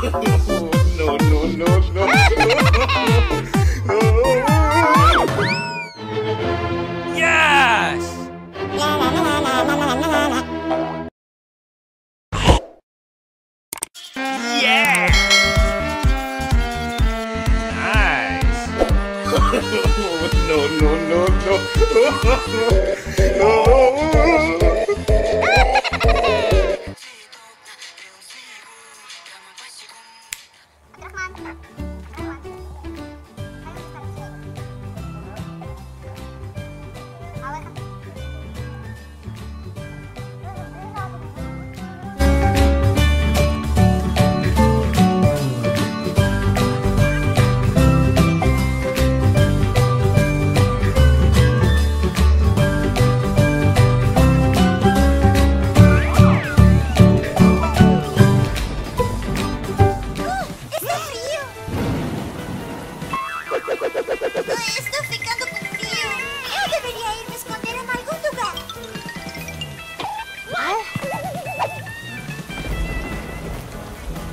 No, no, no, no. Yes! Yeah! Nice! No, no, no, no. Estou ficando com frio. Eu deveria ir me esconder em algum lugar.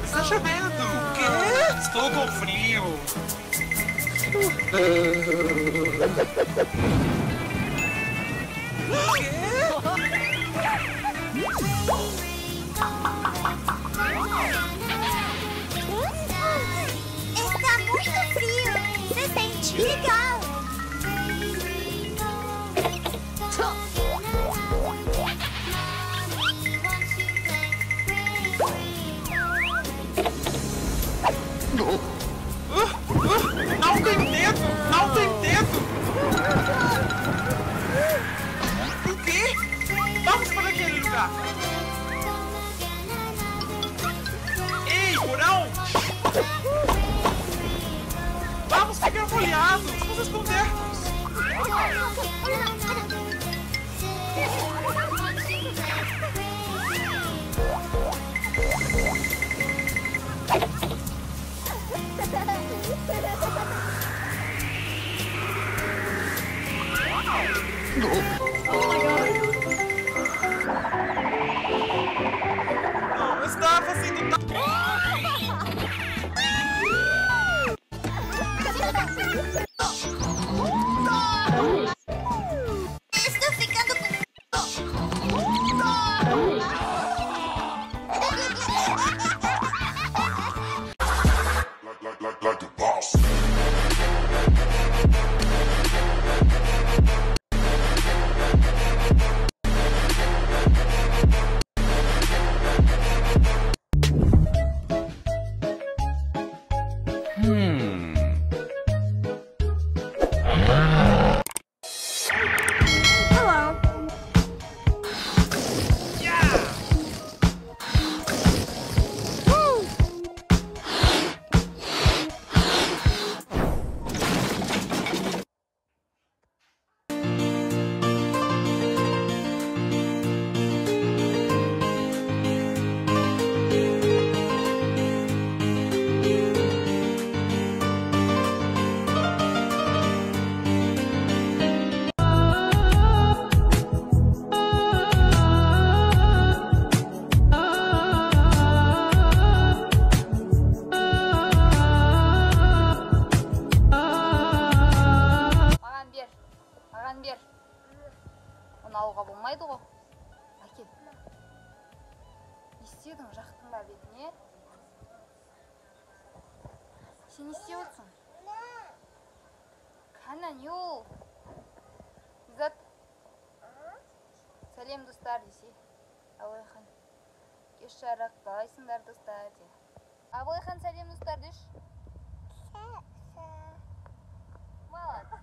Está chovendo. O quê? Estou com frio. O quê? Está muito frio. Se sente legal. Não tem dedo! Não tem dedo! O quê? Vamos para aquele lugar! Ei, porão! Vamos ficar molhados! Nos escondermos! Não estava sendo Estou ficando com... Like a boss. Маған бер. Оны алуға болмайды ғой. Әкел. Не істедің? Жақтың ба бетіне? Сен не істеп отырсың? Қана не ол? Зат. Сәлем достар десе. Абылайхан. Кеш жарық, қалайсыңдар достар де. Абылайхан сәлем достар деш. Молодец.